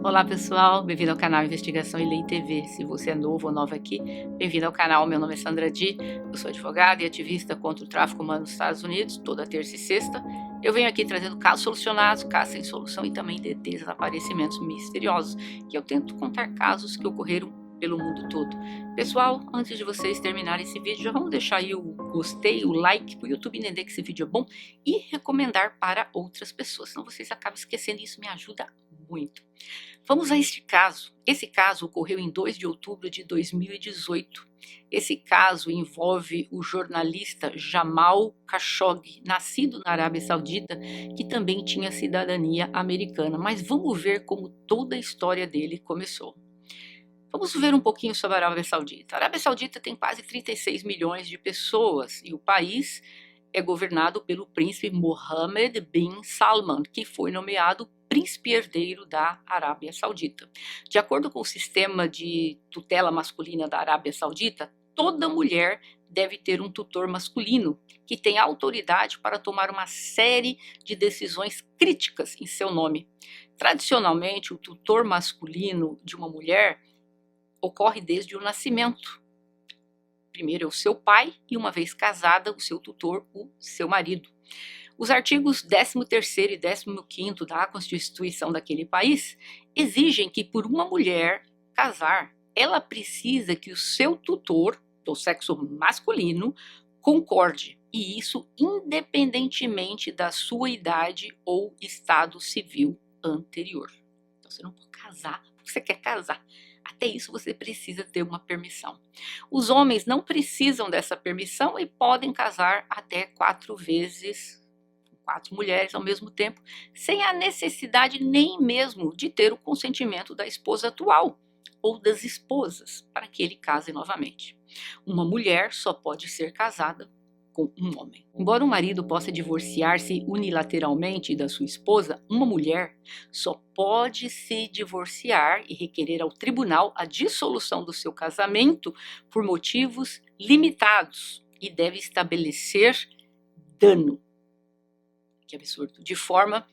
Olá pessoal, bem-vindo ao canal Investigação e Lei TV. Se você é novo ou nova aqui, bem-vindo ao canal. Meu nome é Sandra Di, eu sou advogada e ativista contra o tráfico humano nos Estados Unidos, toda terça e sexta. Eu venho aqui trazendo casos solucionados, casos sem solução e também de desaparecimentos misteriosos, que eu tento contar casos que ocorreram pelo mundo todo. Pessoal, antes de vocês terminarem esse vídeo, já vamos deixar aí o gostei, o like, para o YouTube entender que esse vídeo é bom e recomendar para outras pessoas, senão vocês acabam esquecendo, isso me ajuda muito. Vamos a este caso. Esse caso ocorreu em 2 de outubro de 2018. Esse caso envolve o jornalista Jamal Khashoggi, nascido na Arábia Saudita, que também tinha cidadania americana. Mas vamos ver como toda a história dele começou. Vamos ver um pouquinho sobre a Arábia Saudita. A Arábia Saudita tem quase 36 milhões de pessoas e o país é governado pelo príncipe Mohammed bin Salman, que foi nomeado príncipe herdeiro da Arábia Saudita. De acordo com o sistema de tutela masculina da Arábia Saudita, toda mulher deve ter um tutor masculino que tem autoridade para tomar uma série de decisões críticas em seu nome. Tradicionalmente, o tutor masculino de uma mulher ocorre desde o nascimento. Primeiro é o seu pai e, uma vez casada, o seu tutor, o seu marido. Os artigos 13º e 15º da Constituição daquele país exigem que, por uma mulher casar, ela precisa que o seu tutor, do sexo masculino, concorde, e isso independentemente da sua idade ou estado civil anterior. Então você não pode casar porque você quer casar. Até isso você precisa ter uma permissão. Os homens não precisam dessa permissão e podem casar até 4 vezes, 4 mulheres ao mesmo tempo, sem a necessidade nem mesmo de ter o consentimento da esposa atual ou das esposas para que ele case novamente. Uma mulher só pode ser casada com um homem. Embora um marido possa divorciar-se unilateralmente da sua esposa, uma mulher só pode se divorciar e requerer ao tribunal a dissolução do seu casamento por motivos limitados e deve estabelecer dano. Que absurdo! De forma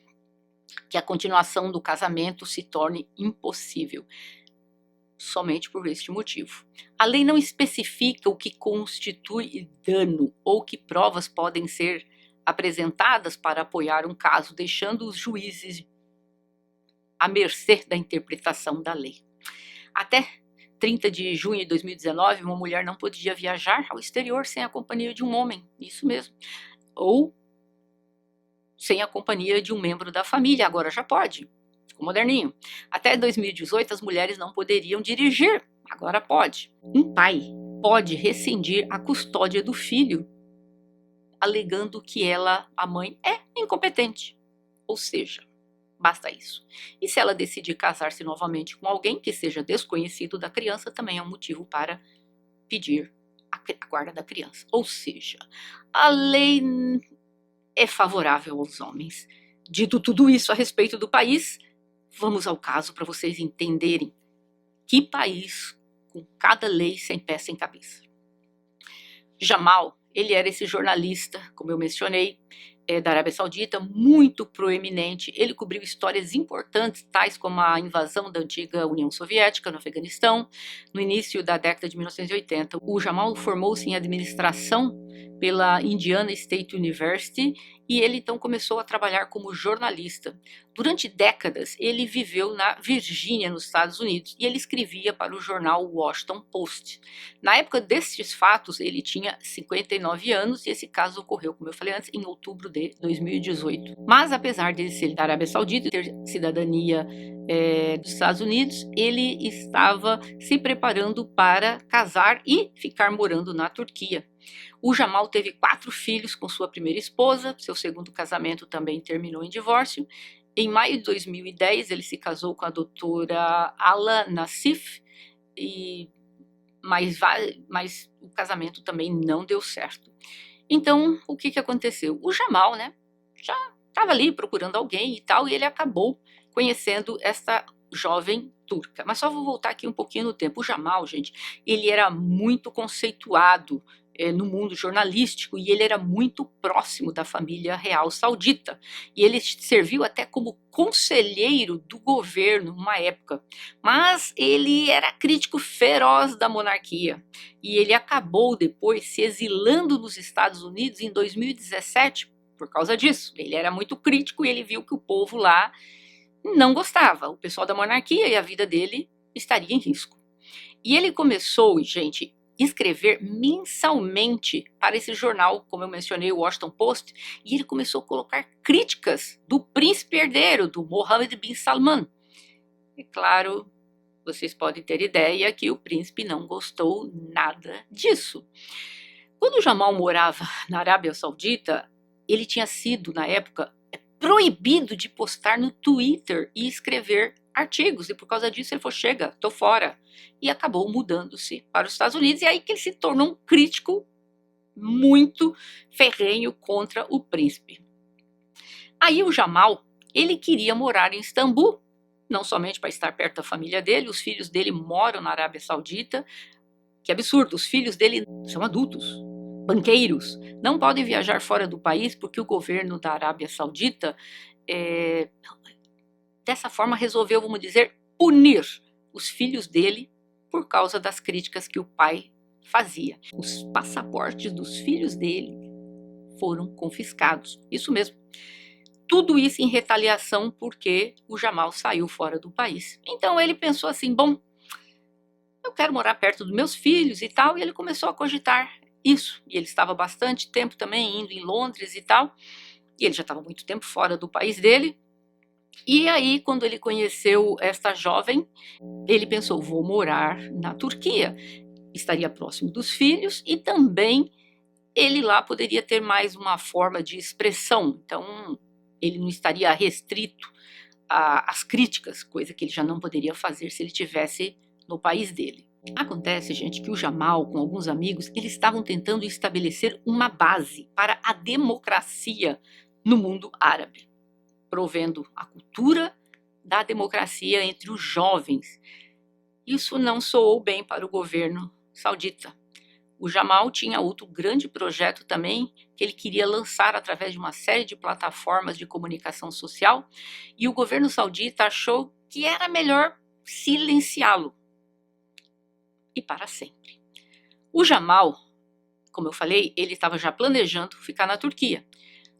que a continuação do casamento se torne impossível. Somente por este motivo. A lei não especifica o que constitui dano ou que provas podem ser apresentadas para apoiar um caso, deixando os juízes à mercê da interpretação da lei. Até 30 de junho de 2019, uma mulher não podia viajar ao exterior sem a companhia de um homem, isso mesmo, ou sem a companhia de um membro da família, agora já pode. Ficou moderninho. Até 2018, as mulheres não poderiam dirigir, agora pode. Um pai pode rescindir a custódia do filho, alegando que ela, a mãe, é incompetente. Ou seja, basta isso. E se ela decidir casar-se novamente com alguém que seja desconhecido da criança, também é um motivo para pedir a guarda da criança. Ou seja, a lei é favorável aos homens. Dito tudo isso a respeito do país, vamos ao caso para vocês entenderem que país com cada lei sem pé sem cabeça. Jamal, ele era esse jornalista, como eu mencionei, da Arábia Saudita, muito proeminente. Ele cobriu histórias importantes, tais como a invasão da antiga União Soviética no Afeganistão, no início da década de 1980. O Jamal formou-se em administração pela Indiana State University e ele então começou a trabalhar como jornalista. Durante décadas, ele viveu na Virgínia, nos Estados Unidos, e ele escrevia para o jornal Washington Post. Na época destes fatos, ele tinha 59 anos e esse caso ocorreu, como eu falei antes, em outubro de 2018. Mas apesar de ele ser da Arábia Saudita e ter cidadania dos Estados Unidos, ele estava se preparando para casar e ficar morando na Turquia. O Jamal teve 4 filhos com sua primeira esposa, seu segundo casamento também terminou em divórcio. Em maio de 2010, ele se casou com a doutora Ala Nassif, mas o casamento também não deu certo. Então, o que aconteceu? O Jamal, já estava ali procurando alguém e tal, e ele acabou conhecendo essa jovem turca. Mas só vou voltar aqui um pouquinho no tempo. O Jamal, gente, ele era muito conceituado no mundo jornalístico, e ele era muito próximo da família real saudita, e ele serviu até como conselheiro do governo numa época, mas ele era crítico feroz da monarquia, e ele acabou depois se exilando nos Estados Unidos em 2017 por causa disso. Ele era muito crítico e ele viu que o povo lá não gostava, o pessoal da monarquia, e a vida dele estaria em risco. E ele começou, gente, escrever mensalmente para esse jornal, como eu mencionei, o Washington Post, e ele começou a colocar críticas do príncipe herdeiro, do Mohammed bin Salman. É claro, vocês podem ter ideia que o príncipe não gostou nada disso. Quando o Jamal morava na Arábia Saudita, ele tinha sido, na época, proibido de postar no Twitter e escrever artigos, e por causa disso ele falou, chega, tô fora, e acabou mudando-se para os Estados Unidos, e é aí que ele se tornou um crítico muito ferrenho contra o príncipe. Aí o Jamal, ele queria morar em Istambul, não somente para estar perto da família dele, os filhos dele moram na Arábia Saudita, que absurdo, os filhos dele são adultos, banqueiros, não podem viajar fora do país porque o governo da Arábia Saudita, dessa forma, resolveu, vamos dizer, punir os filhos dele por causa das críticas que o pai fazia. Os passaportes dos filhos dele foram confiscados, isso mesmo. Tudo isso em retaliação porque o Jamal saiu fora do país. Então ele pensou assim, bom, eu quero morar perto dos meus filhos e tal, e ele começou a cogitar isso. E ele estava bastante tempo também indo em Londres e tal, e ele já estava muito tempo fora do país dele. E aí, quando ele conheceu esta jovem, ele pensou, vou morar na Turquia. Estaria próximo dos filhos e também ele lá poderia ter mais uma forma de expressão. Então, ele não estaria restrito às críticas, coisa que ele já não poderia fazer se ele estivesse no país dele. Acontece, gente, que o Jamal, com alguns amigos, eles estavam tentando estabelecer uma base para a democracia no mundo árabe, provendo a cultura da democracia entre os jovens. Isso não soou bem para o governo saudita. O Jamal tinha outro grande projeto também, que ele queria lançar através de uma série de plataformas de comunicação social, e o governo saudita achou que era melhor silenciá-lo. E para sempre. O Jamal, como eu falei, ele estava já planejando ficar na Turquia.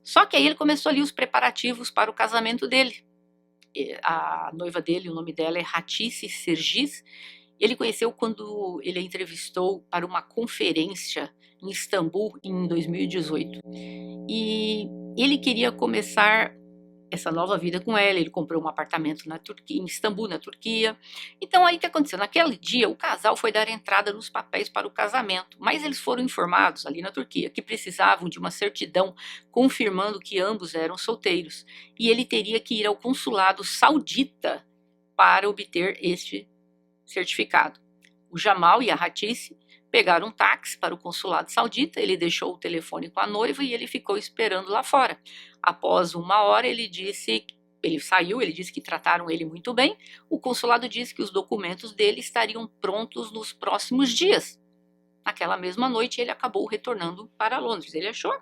Só que aí ele começou ali os preparativos para o casamento dele. A noiva dele, o nome dela é Hatice Sergis. Ele conheceu quando ele a entrevistou para uma conferência em Istambul em 2018. E ele queria começar essa nova vida com ela. Ele comprou um apartamento na Turquia, em Istambul, na Turquia. Então aí o que aconteceu? Naquele dia o casal foi dar entrada nos papéis para o casamento, mas eles foram informados ali na Turquia que precisavam de uma certidão confirmando que ambos eram solteiros, e ele teria que ir ao consulado saudita para obter este certificado. O Jamal e a Hatice pegaram um táxi para o consulado saudita, ele deixou o telefone com a noiva e ele ficou esperando lá fora. Após 1 hora, ele saiu, ele disse que trataram ele muito bem. O consulado disse que os documentos dele estariam prontos nos próximos dias. Naquela mesma noite, ele acabou retornando para Londres. Ele achou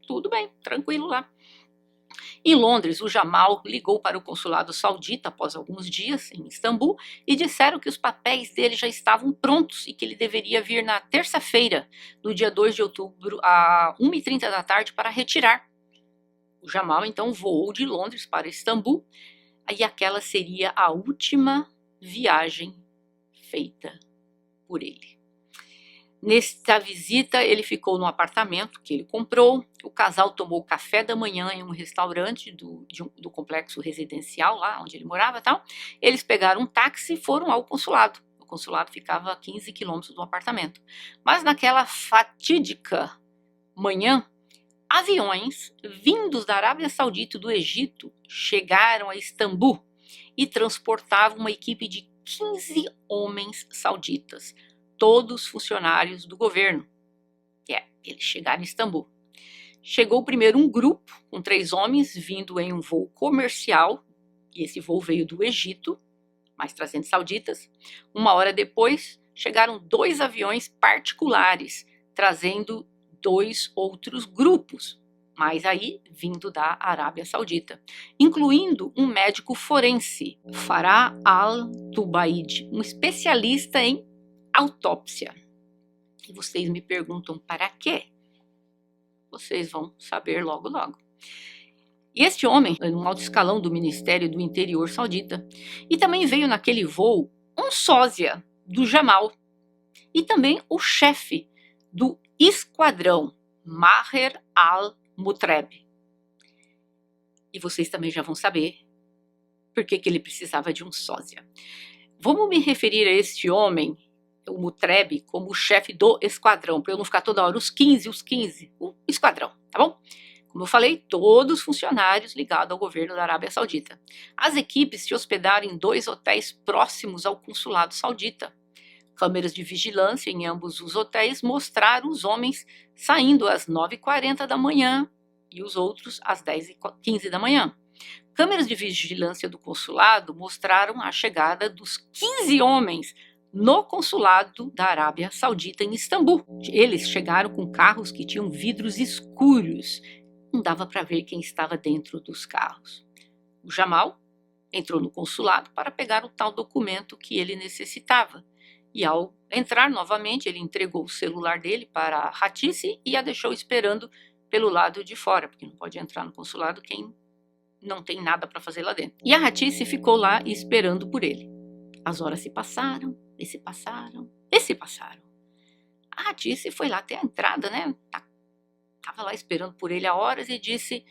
tudo bem, tranquilo lá. Em Londres, o Jamal ligou para o consulado saudita após alguns dias em Istambul e disseram que os papéis dele já estavam prontos e que ele deveria vir na terça-feira, no dia 2 de outubro, às 1h30 da tarde, para retirar. O Jamal então voou de Londres para Istambul e aquela seria a última viagem feita por ele. Nesta visita, ele ficou no apartamento que ele comprou. O casal tomou café da manhã em um restaurante do complexo residencial, lá onde ele morava e tal. Eles pegaram um táxi e foram ao consulado. O consulado ficava a 15 quilômetros do apartamento. Mas naquela fatídica manhã, aviões vindos da Arábia Saudita e do Egito chegaram a Istambul e transportavam uma equipe de 15 homens sauditas, todos funcionários do governo. Eles chegaram em Istambul. Chegou primeiro um grupo com 3 homens vindo em um voo comercial, e esse voo veio do Egito, mas trazendo sauditas. 1 hora depois, chegaram 2 aviões particulares, trazendo 2 outros grupos, mas aí vindo da Arábia Saudita, incluindo um médico forense, Farah Al-Tubaid, um especialista em autópsia. E vocês me perguntam para quê? Vocês vão saber logo logo. E este homem, no alto escalão do Ministério do Interior saudita, e também veio naquele voo um sósia do Jamal, e também o chefe do esquadrão, Maher al-Mutreb. E vocês também já vão saber por que ele precisava de um sósia. Vamos me referir a este homem, o Mutreb, como o chefe do esquadrão, para eu não ficar toda hora os 15, o esquadrão, tá bom? Como eu falei, todos funcionários ligados ao governo da Arábia Saudita. As equipes se hospedaram em 2 hotéis próximos ao consulado saudita. Câmeras de vigilância em ambos os hotéis mostraram os homens saindo às 9h40 da manhã e os outros às 10h15 da manhã. Câmeras de vigilância do consulado mostraram a chegada dos 15 homens no consulado da Arábia Saudita em Istambul. Eles chegaram com carros que tinham vidros escuros. Não dava para ver quem estava dentro dos carros. O Jamal entrou no consulado para pegar o tal documento que ele necessitava. E ao entrar novamente, ele entregou o celular dele para a Hatice e a deixou esperando pelo lado de fora, porque não pode entrar no consulado quem não tem nada para fazer lá dentro. E a Hatice ficou lá esperando por ele. As horas se passaram, e se passaram, e se passaram. A Hatice foi lá até a entrada, né? Estava lá esperando por ele há horas e disse: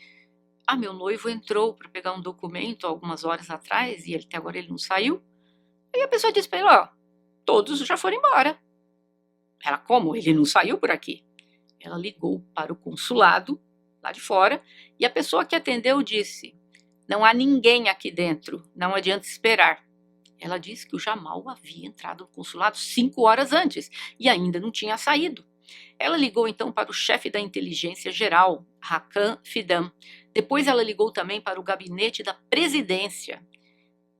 meu noivo entrou para pegar um documento algumas horas atrás e até agora ele não saiu. Aí a pessoa disse para ele: todos já foram embora. Ela: como? Ele não saiu por aqui? Ela ligou para o consulado lá de fora e a pessoa que atendeu disse: não há ninguém aqui dentro, não adianta esperar. Ela disse que o Jamal havia entrado no consulado 5 horas antes e ainda não tinha saído. Ela ligou então para o chefe da inteligência geral, Hakan Fidan. Depois ela ligou também para o gabinete da presidência.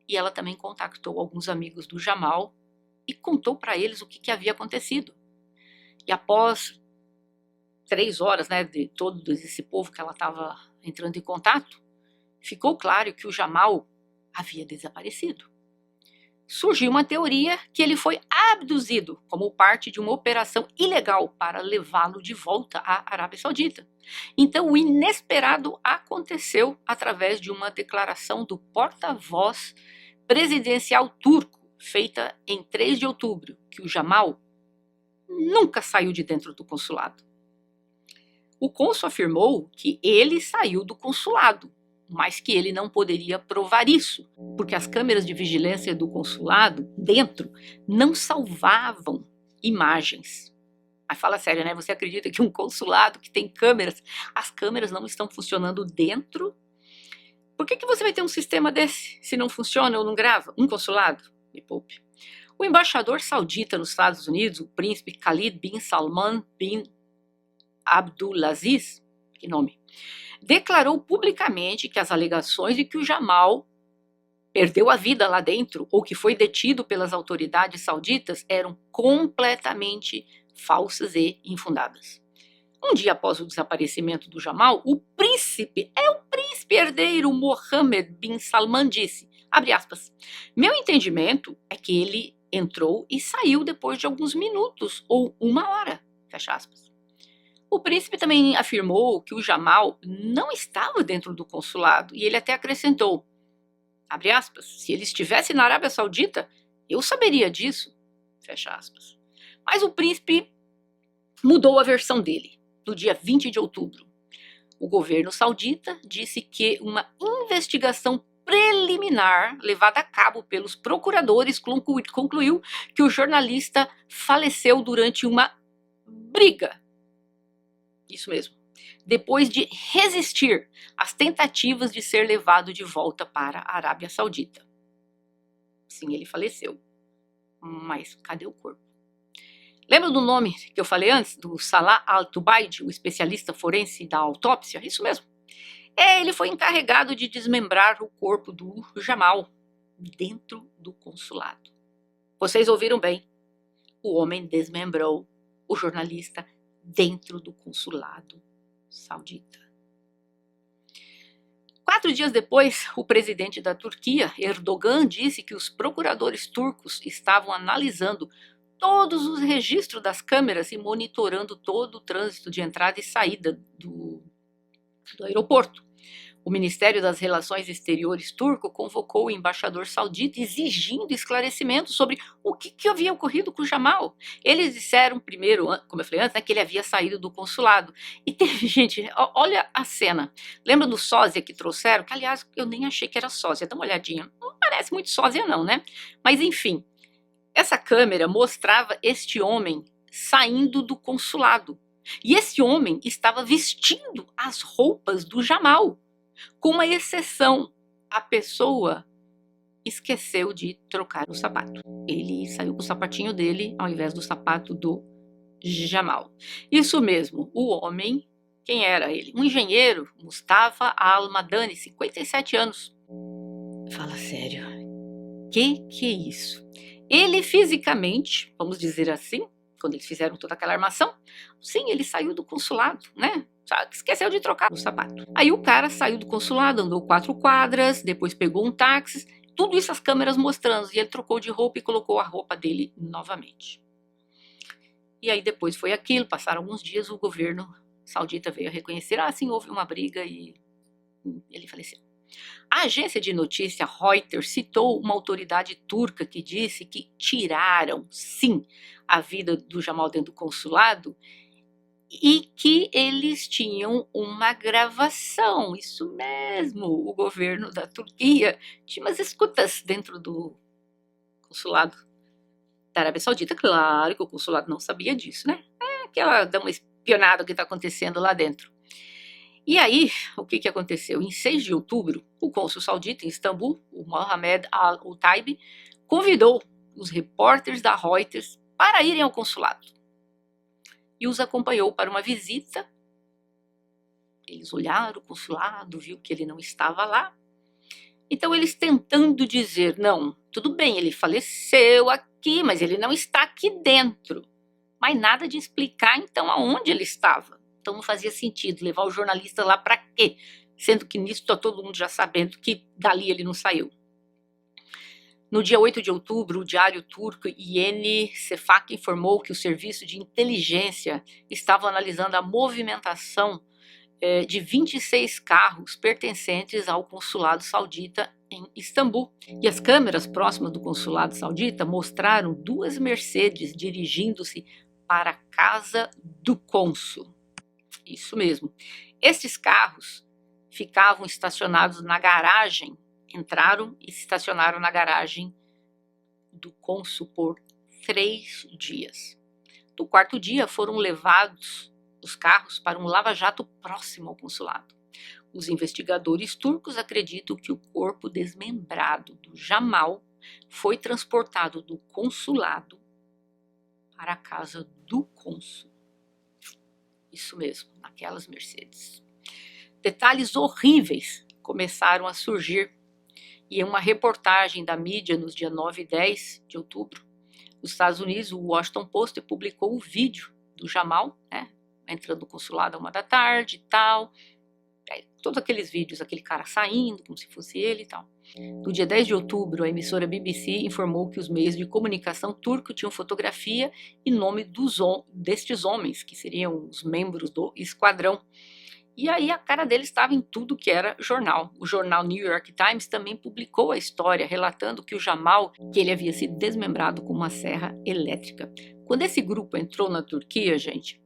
E ela também contactou alguns amigos do Jamal e contou para eles o que havia acontecido. E após 3 horas, de todo esse povo que ela estava entrando em contato, ficou claro que o Jamal havia desaparecido. Surgiu uma teoria que ele foi abduzido como parte de uma operação ilegal para levá-lo de volta à Arábia Saudita. Então, o inesperado aconteceu através de uma declaração do porta-voz presidencial turco, feita em 3 de outubro, que o Jamal nunca saiu de dentro do consulado. O cônsul afirmou que ele saiu do consulado, mas que ele não poderia provar isso, porque as câmeras de vigilância do consulado, dentro, não salvavam imagens. Mas fala sério, né? Você acredita que um consulado que tem câmeras, as câmeras não estão funcionando dentro? Por que você vai ter um sistema desse, se não funciona ou não grava? Um consulado? Me poupe. O embaixador saudita nos Estados Unidos, o príncipe Khalid bin Salman bin Abdulaziz, que nome, declarou publicamente que as alegações de que o Jamal perdeu a vida lá dentro ou que foi detido pelas autoridades sauditas eram completamente falsas e infundadas. Um dia após o desaparecimento do Jamal, o príncipe herdeiro Mohammed bin Salman disse, abre aspas, meu entendimento é que ele entrou e saiu depois de alguns minutos ou 1 hora, fecha aspas. O príncipe também afirmou que o Jamal não estava dentro do consulado e ele até acrescentou, abre aspas, se ele estivesse na Arábia Saudita, eu saberia disso, fecha aspas. Mas o príncipe mudou a versão dele, no dia 20 de outubro. O governo saudita disse que uma investigação preliminar levada a cabo pelos procuradores concluiu que o jornalista faleceu durante uma briga. Isso mesmo. Depois de resistir às tentativas de ser levado de volta para a Arábia Saudita. Sim, ele faleceu. Mas cadê o corpo? Lembra do nome que eu falei antes? Do Salah Al-Tubaid, o especialista forense da autópsia? Isso mesmo. Ele foi encarregado de desmembrar o corpo do Jamal dentro do consulado. Vocês ouviram bem. O homem desmembrou o jornalista dentro do consulado saudita. 4 dias depois, o presidente da Turquia, Erdogan, disse que os procuradores turcos estavam analisando todos os registros das câmeras e monitorando todo o trânsito de entrada e saída do aeroporto. O Ministério das Relações Exteriores turco convocou o embaixador saudita exigindo esclarecimentos sobre o que havia ocorrido com o Jamal. Eles disseram primeiro, como eu falei antes, que ele havia saído do consulado. E teve gente, olha a cena. Lembra do sósia que trouxeram? Que, aliás, eu nem achei que era sósia. Dá uma olhadinha. Não parece muito sósia não, né? Mas enfim, essa câmera mostrava este homem saindo do consulado. E esse homem estava vestindo as roupas do Jamal. Com uma exceção, a pessoa esqueceu de trocar o sapato. Ele saiu com o sapatinho dele ao invés do sapato do Jamal. Isso mesmo, o homem, quem era ele? Um engenheiro, Mustafa Al-Madani, 57 anos. Fala sério, que é isso? Ele fisicamente, vamos dizer assim, quando eles fizeram toda aquela armação, sim, ele saiu do consulado, né? Esqueceu de trocar o sapato. Aí o cara saiu do consulado, andou 4 quadras, depois pegou um táxi, tudo isso as câmeras mostrando, e ele trocou de roupa e colocou a roupa dele novamente. E aí depois foi aquilo, passaram alguns dias, o governo saudita veio a reconhecer, sim, houve uma briga e ele faleceu. A agência de notícia Reuters citou uma autoridade turca que disse que tiraram, sim, a vida do Jamal dentro do consulado e que eles tinham uma gravação, isso mesmo, o governo da Turquia tinha umas escutas dentro do consulado da Arábia Saudita. Claro que o consulado não sabia disso, né? Aquela dá uma espionada o que está acontecendo lá dentro. E aí, o que aconteceu? Em 6 de outubro, o cônsul saudita em Istambul, o Mohamed Al-Utaibi, convidou os repórteres da Reuters para irem ao consulado e os acompanhou para uma visita. Eles olharam o consulado, viu que ele não estava lá. Então, eles tentando dizer, não, tudo bem, ele faleceu aqui, mas ele não está aqui dentro. Mas nada de explicar, então, aonde ele estava. Então não fazia sentido levar o jornalista lá para quê? Sendo que nisso está todo mundo já sabendo que dali ele não saiu. No dia 8 de outubro, o diário turco Yeni Sefak informou que o serviço de inteligência estava analisando a movimentação de 26 carros pertencentes ao consulado saudita em Istambul. E as câmeras próximas do consulado saudita mostraram 2 Mercedes dirigindo-se para a casa do cônsul. Isso mesmo. Estes carros ficavam estacionados na garagem, entraram e se estacionaram na garagem do cônsul por 3 dias. No 4º dia foram levados os carros para um lava-jato próximo ao consulado. Os investigadores turcos acreditam que o corpo desmembrado do Jamal foi transportado do consulado para a casa do cônsul. Isso mesmo, naquelas Mercedes. Detalhes horríveis começaram a surgir e em uma reportagem da mídia nos dias 9 e 10 de outubro, nos Estados Unidos, o Washington Post publicou o vídeo do Jamal, né, entrando no consulado à 1 da tarde e tal. Todos aqueles vídeos, aquele cara saindo, como se fosse ele e tal. No dia 10 de outubro, a emissora BBC informou que os meios de comunicação turco tinham fotografia e nome destes homens, que seriam os membros do esquadrão. E aí a cara dele estava em tudo que era jornal. O jornal New York Times também publicou a história, relatando que o Jamal, que ele havia sido desmembrado com uma serra elétrica. Quando esse grupo entrou na Turquia, gente,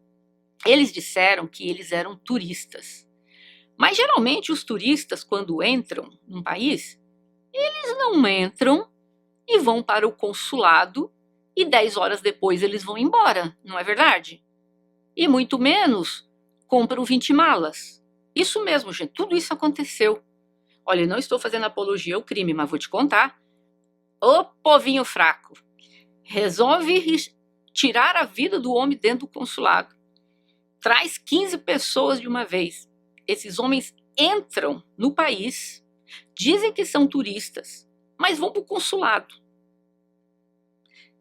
eles disseram que eles eram turistas. Mas geralmente os turistas, quando entram num país, eles não entram e vão para o consulado e 10 horas depois eles vão embora, não é verdade? E muito menos compram 20 malas. Isso mesmo, gente, tudo isso aconteceu. Olha, eu não estou fazendo apologia ao crime, mas vou te contar. Ô povinho fraco, resolve tirar a vida do homem dentro do consulado. Traz 15 pessoas de uma vez. Esses homens entram no país, dizem que são turistas, mas vão para o consulado.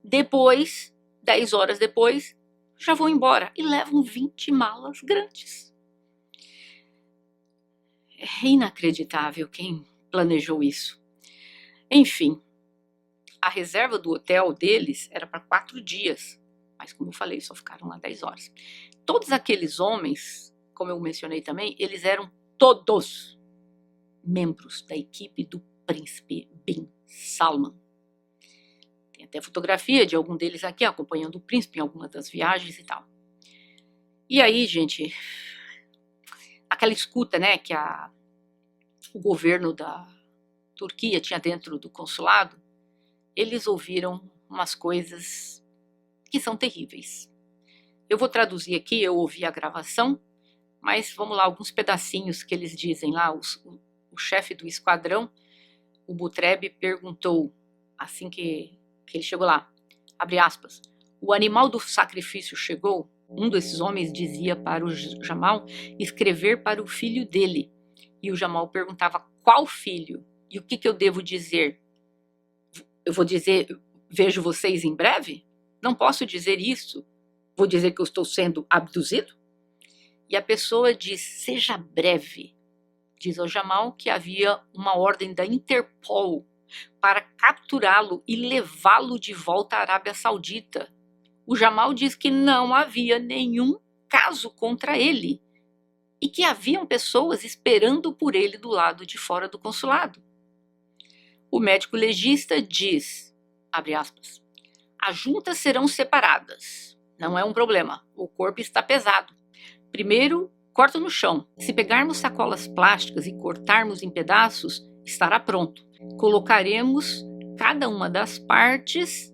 Depois, 10 horas depois, já vou embora. E levam 20 malas grandes. É inacreditável quem planejou isso. Enfim, a reserva do hotel deles era para 4 dias. Mas como eu falei, só ficaram lá 10 horas. Todos aqueles homens, como eu mencionei também, eles eram todos membros da equipe do príncipe Bin Salman. Tem até fotografia de algum deles aqui acompanhando o príncipe em alguma das viagens e tal. E aí, gente, aquela escuta, né, que o governo da Turquia tinha dentro do consulado, eles ouviram umas coisas que são terríveis. Eu vou traduzir aqui, eu ouvi a gravação, mas vamos lá, alguns pedacinhos que eles dizem lá. O chefe do esquadrão, o Butreb, perguntou, assim que ele chegou lá, abre aspas, o animal do sacrifício chegou? Um desses homens dizia para o Jamal escrever para o filho dele. E o Jamal perguntava, qual filho? E o que eu devo dizer? Eu vou dizer, vejo vocês em breve? Não posso dizer isso. Vou dizer que eu estou sendo abduzido? E a pessoa diz, seja breve. Diz ao Jamal que havia uma ordem da Interpol para capturá-lo e levá-lo de volta à Arábia Saudita. O Jamal diz que não havia nenhum caso contra ele e que haviam pessoas esperando por ele do lado de fora do consulado. O médico legista diz, abre aspas, as juntas serão separadas. Não é um problema, o corpo está pesado. Primeiro, corta no chão. Se pegarmos sacolas plásticas e cortarmos em pedaços, estará pronto. Colocaremos cada uma das partes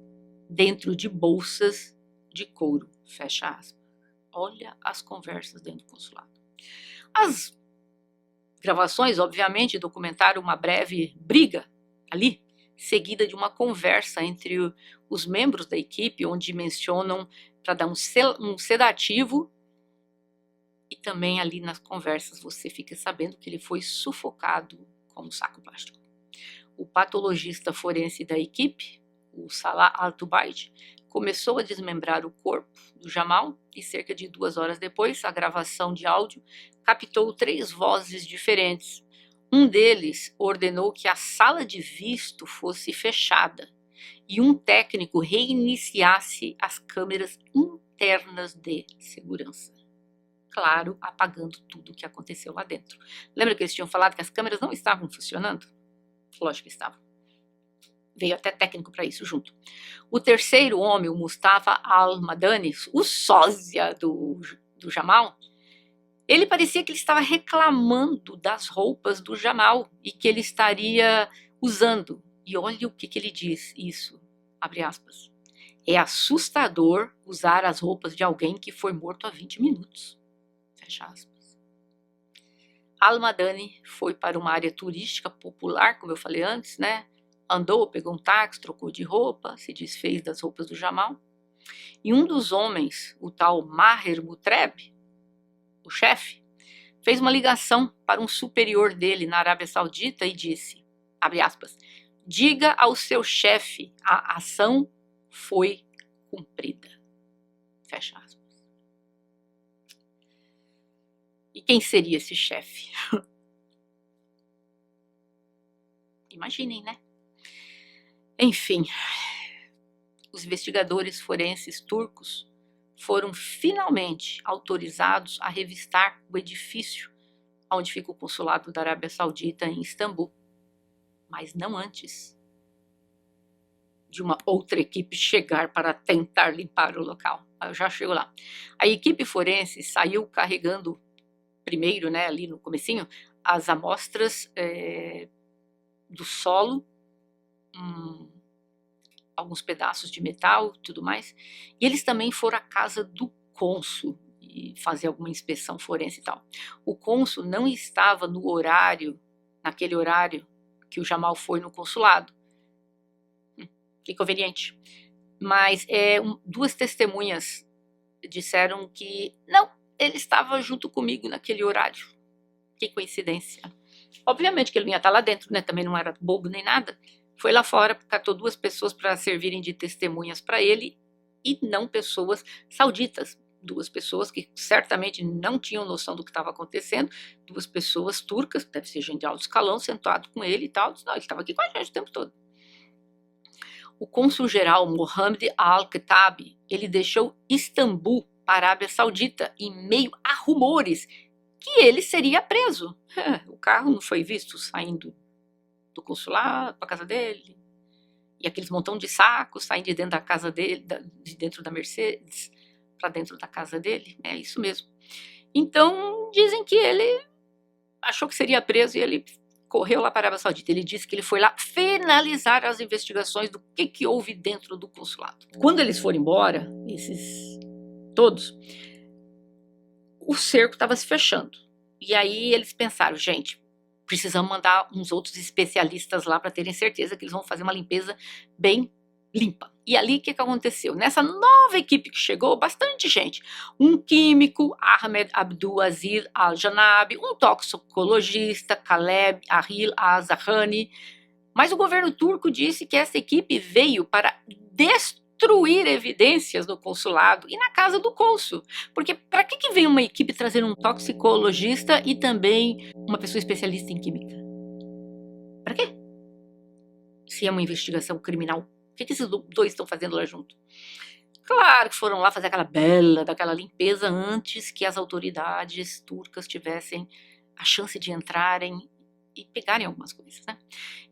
dentro de bolsas de couro. Fecha aspas. Olha as conversas dentro do consulado. As gravações, obviamente, documentaram uma breve briga ali, seguida de uma conversa entre os membros da equipe, onde mencionam para dar um sedativo. E também ali nas conversas você fica sabendo que ele foi sufocado com um saco plástico. O patologista forense da equipe, o Salah Al-Tubaid, começou a desmembrar o corpo do Jamal e cerca de 2 horas depois, a gravação de áudio captou 3 vozes diferentes. Um deles ordenou que a sala de visto fosse fechada e um técnico reiniciasse as câmeras internas de segurança. Claro, apagando tudo o que aconteceu lá dentro. Lembra que eles tinham falado que as câmeras não estavam funcionando? Lógico que estavam. Veio até técnico para isso junto. O terceiro homem, o Mustafa Al-Madani, o sósia do Jamal, ele parecia que ele estava reclamando das roupas do Jamal e que ele estaria usando. E olha o que ele diz, isso, abre aspas. É assustador usar as roupas de alguém que foi morto há 20 minutos. Fecha aspas. Al-Madani foi para uma área turística popular, como eu falei antes, né? Andou, pegou um táxi, trocou de roupa, se desfez das roupas do Jamal. E um dos homens, o tal Maher Butreb, o chefe, fez uma ligação para um superior dele na Arábia Saudita e disse, abre aspas, diga ao seu chefe, a ação foi cumprida. Fecha aspas. E quem seria esse chefe? Imaginem, né? Enfim, os investigadores forenses turcos foram finalmente autorizados a revistar o edifício onde fica o consulado da Arábia Saudita em Istambul, mas não antes de uma outra equipe chegar para tentar limpar o local. Eu já chego lá. A equipe forense saiu carregando primeiro, né, ali no comecinho, as amostras do solo, alguns pedaços de metal e tudo mais, e eles também foram à casa do cônsul e fazer alguma inspeção forense e tal. O cônsul não estava naquele horário que o Jamal foi no consulado. Que conveniente. Mas 2 testemunhas disseram que não, ele estava junto comigo naquele horário. Que coincidência. Obviamente que ele não ia estar lá dentro, né? Também não era bobo nem nada. Foi lá fora, catou 2 pessoas para servirem de testemunhas para ele e não pessoas sauditas. Duas pessoas que certamente não tinham noção do que estava acontecendo, duas pessoas turcas, deve ser gente de alto escalão, sentado com ele e tal. Não, ele estava aqui com a gente o tempo todo. O cônsul-geral Mohammed Al-Khattabi, ele deixou Istambul para a Arábia Saudita em meio a rumores que ele seria preso. O carro não foi visto saindo do consulado para a casa dele, e aqueles montão de sacos saindo de dentro da casa dele, de dentro da Mercedes, para dentro da casa dele. É isso mesmo. Então, dizem que ele achou que seria preso e ele correu lá para a Arábia Saudita. Ele disse que ele foi lá finalizar as investigações do que houve dentro do consulado. Quando eles foram embora, esses todos, o cerco estava se fechando. E aí eles pensaram, gente, precisamos mandar uns outros especialistas lá para terem certeza que eles vão fazer uma limpeza bem limpa. E ali o que aconteceu? Nessa nova equipe que chegou, bastante gente. Um químico, Ahmed Abdul Aziz Al-Janabi, um toxicologista, Caleb Ahil Al-Zahani. Mas o governo turco disse que essa equipe veio para destruir evidências no consulado e na casa do cônsul. Porque para que vem uma equipe trazendo um toxicologista e também uma pessoa especialista em química? Para quê? Se é uma investigação criminal, o que esses dois estão fazendo lá junto? Claro que foram lá fazer daquela limpeza antes que as autoridades turcas tivessem a chance de entrarem e pegarem algumas coisas, né?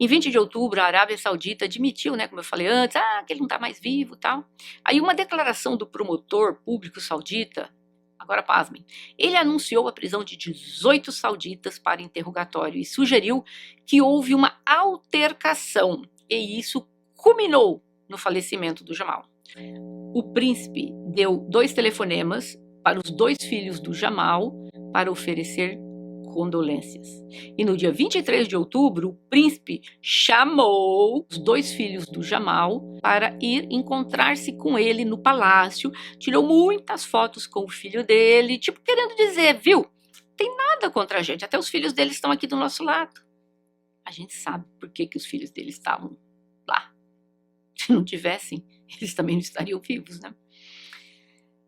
Em 20 de outubro, a Arábia Saudita admitiu, né, como eu falei antes, que ele não está mais vivo e tal. Aí uma declaração do promotor público saudita, agora pasmem, ele anunciou a prisão de 18 sauditas para interrogatório e sugeriu que houve uma altercação, e isso culminou no falecimento do Jamal. O príncipe deu 2 telefonemas para os 2 filhos do Jamal para oferecer condolências. E no dia 23 de outubro, o príncipe chamou os 2 filhos do Jamal para ir encontrar-se com ele no palácio, tirou muitas fotos com o filho dele, tipo querendo dizer, viu, tem nada contra a gente, até os filhos dele estão aqui do nosso lado. A gente sabe por que os filhos dele estavam lá. Se não tivessem, eles também não estariam vivos, né?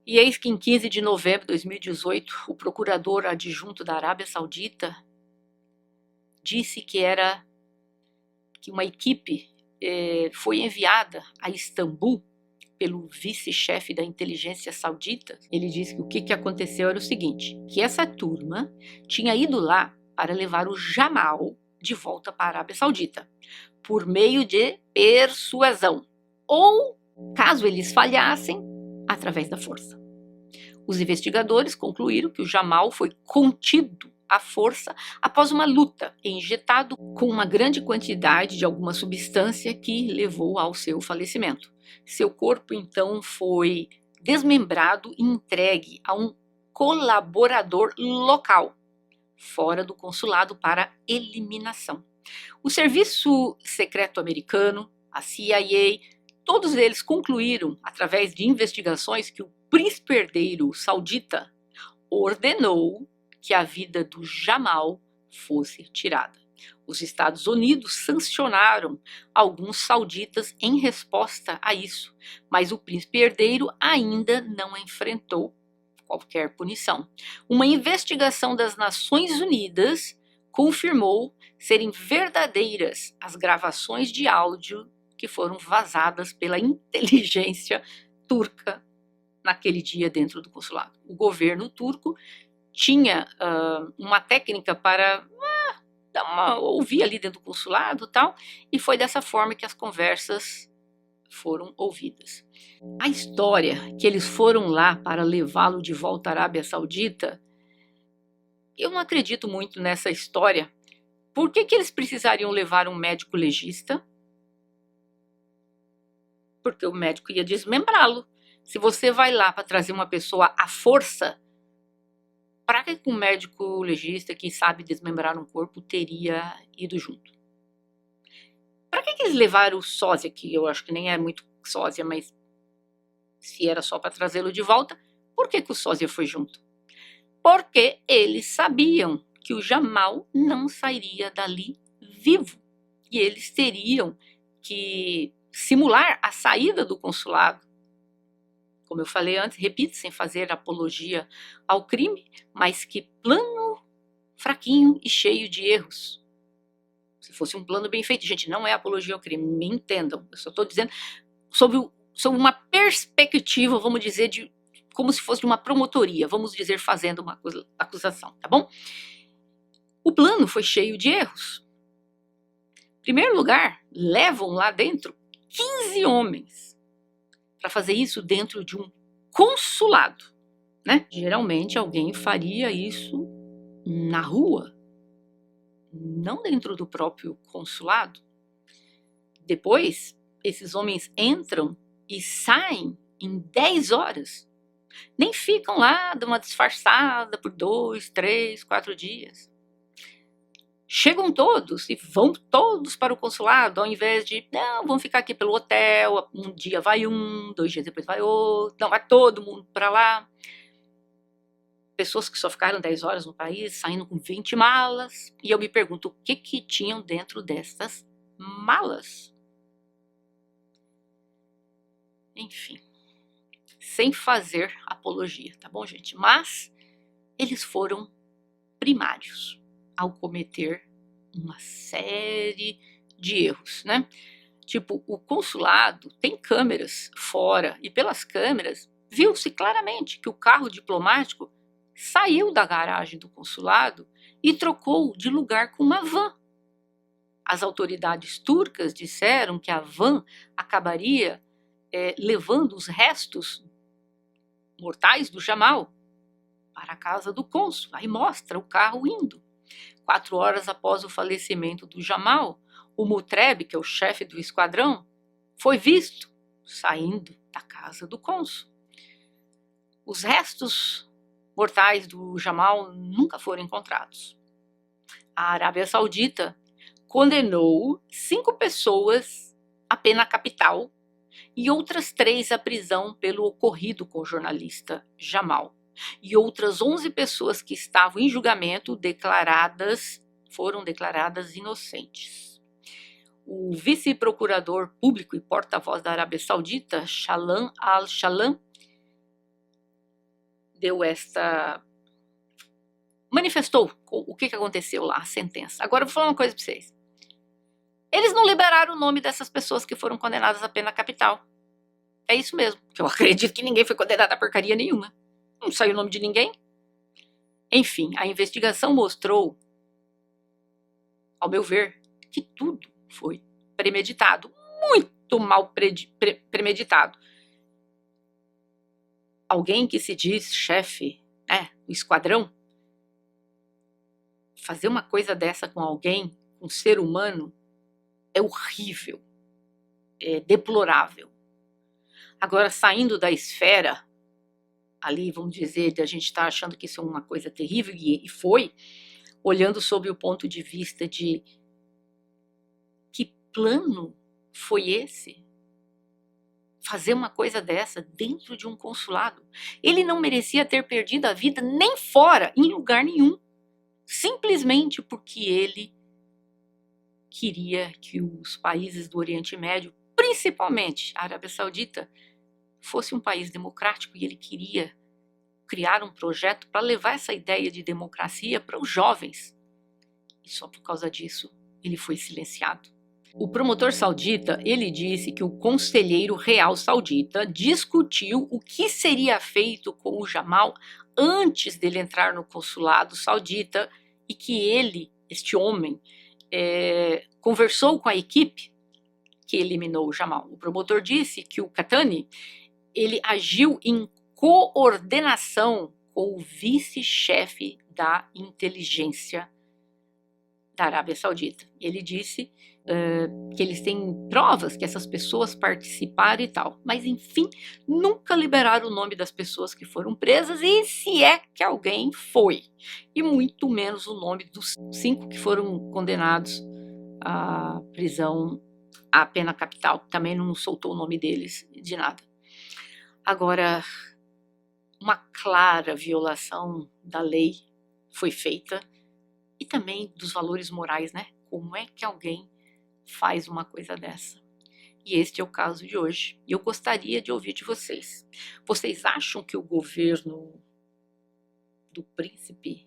E eis que em 15 de novembro de 2018, o procurador adjunto da Arábia Saudita disse que uma equipe foi enviada a Istambul pelo vice-chefe da inteligência saudita. Ele disse que o que aconteceu era o seguinte, que essa turma tinha ido lá para levar o Jamal de volta para a Arábia Saudita, por meio de persuasão, ou, caso eles falhassem, através da força. Os investigadores concluíram que o Jamal foi contido à força após uma luta, injetado com uma grande quantidade de alguma substância que levou ao seu falecimento. Seu corpo, então, foi desmembrado e entregue a um colaborador local, fora do consulado, para eliminação. O Serviço Secreto Americano, a CIA, todos eles concluíram, através de investigações, que o príncipe herdeiro saudita ordenou que a vida do Jamal fosse tirada. Os Estados Unidos sancionaram alguns sauditas em resposta a isso, mas o príncipe herdeiro ainda não enfrentou qualquer punição. Uma investigação das Nações Unidas confirmou serem verdadeiras as gravações de áudio que foram vazadas pela inteligência turca naquele dia dentro do consulado. O governo turco tinha uma técnica para ouvir ali dentro do consulado e tal, e foi dessa forma que as conversas foram ouvidas. A história que eles foram lá para levá-lo de volta à Arábia Saudita, eu não acredito muito nessa história. Por que eles precisariam levar um médico legista? Porque o médico ia desmembrá-lo. Se você vai lá para trazer uma pessoa à força, para que um médico legista que sabe desmembrar um corpo teria ido junto? Para que eles levaram o sósia, que eu acho que nem é muito sósia, mas se era só para trazê-lo de volta, por que o sósia foi junto? Porque eles sabiam que o Jamal não sairia dali vivo. E eles teriam que simular a saída do consulado como eu falei antes, repito, sem fazer apologia ao crime, mas que plano fraquinho e cheio de erros. Se fosse um plano bem feito, gente, não é apologia ao crime, me entendam, eu só estou dizendo sobre uma perspectiva, vamos dizer, como se fosse de uma promotoria, vamos dizer, fazendo uma acusação, tá bom? O plano foi cheio de erros. Em primeiro lugar, levam lá dentro 15 homens para fazer isso dentro de um consulado, né? Geralmente alguém faria isso na rua, não dentro do próprio consulado. Depois, esses homens entram e saem em 10 horas. Nem ficam lá de uma disfarçada por 2, 3, 4 dias. Chegam todos e vão todos para o consulado, ao invés de, não, vão ficar aqui pelo hotel, um dia vai um, 2 dias depois vai outro, não, vai todo mundo para lá. Pessoas que só ficaram 10 horas no país, saindo com 20 malas, e eu me pergunto o que tinham dentro dessas malas. Enfim, sem fazer apologia, tá bom, gente? Mas eles foram primários ao cometer uma série de erros, né? Tipo, o consulado tem câmeras fora e pelas câmeras viu-se claramente que o carro diplomático saiu da garagem do consulado e trocou de lugar com uma van. As autoridades turcas disseram que a van acabaria levando os restos mortais do Jamal para a casa do cônsul. Aí mostra o carro indo. 4 horas após o falecimento do Jamal, o Mutreb, que é o chefe do esquadrão, foi visto saindo da casa do cônsul. Os restos mortais do Jamal nunca foram encontrados. A Arábia Saudita condenou 5 pessoas à pena capital e outras 3 à prisão pelo ocorrido com o jornalista Jamal. E outras 11 pessoas que estavam em julgamento foram declaradas inocentes. O vice-procurador público e porta-voz da Arábia Saudita, Shalan al-Shalan, manifestou o que aconteceu lá, a sentença. Agora eu vou falar uma coisa para vocês. Eles não liberaram o nome dessas pessoas que foram condenadas à pena capital. É isso mesmo, que eu acredito que ninguém foi condenado a porcaria nenhuma. Não saiu o nome de ninguém. Enfim, a investigação mostrou, ao meu ver, que tudo foi premeditado, muito mal premeditado. Alguém que se diz chefe, do esquadrão, fazer uma coisa dessa com alguém, com um ser humano, é horrível, é deplorável. Agora, saindo da esfera, ali, vamos dizer, de a gente estar achando que isso é uma coisa terrível, e foi, olhando sob o ponto de vista de que plano foi esse? Fazer uma coisa dessa dentro de um consulado. Ele não merecia ter perdido a vida nem fora, em lugar nenhum, simplesmente porque ele queria que os países do Oriente Médio, principalmente a Arábia Saudita, fosse um país democrático, e ele queria criar um projeto para levar essa ideia de democracia para os jovens. E só por causa disso ele foi silenciado. O promotor saudita, ele disse que o conselheiro real saudita discutiu o que seria feito com o Jamal antes dele entrar no consulado saudita, e que ele, este homem, conversou com a equipe que eliminou o Jamal. O promotor disse que o Qahtani, ele agiu em coordenação com o vice-chefe da inteligência da Arábia Saudita. Ele disse que eles têm provas que essas pessoas participaram e tal, mas enfim, nunca liberaram o nome das pessoas que foram presas, e se é que alguém foi, e muito menos o nome dos 5 que foram condenados à prisão, à pena capital. Também não soltou o nome deles de nada. Agora, uma clara violação da lei foi feita, e também dos valores morais, né? Como é que alguém faz uma coisa dessa? E este é o caso de hoje. E eu gostaria de ouvir de vocês. Vocês acham que o governo do príncipe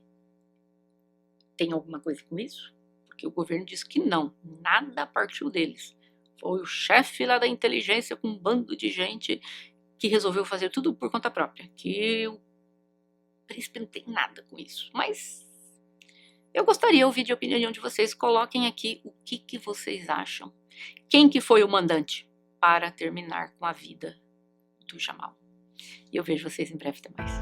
tem alguma coisa com isso? Porque o governo diz que não, nada partiu deles. Foi o chefe lá da inteligência com um bando de gente que resolveu fazer tudo por conta própria. Que o príncipe não tem nada com isso. Mas eu gostaria de ouvir a opinião de vocês. Coloquem aqui o que vocês acham. Quem que foi o mandante para terminar com a vida do Jamal? E eu vejo vocês em breve. Até mais.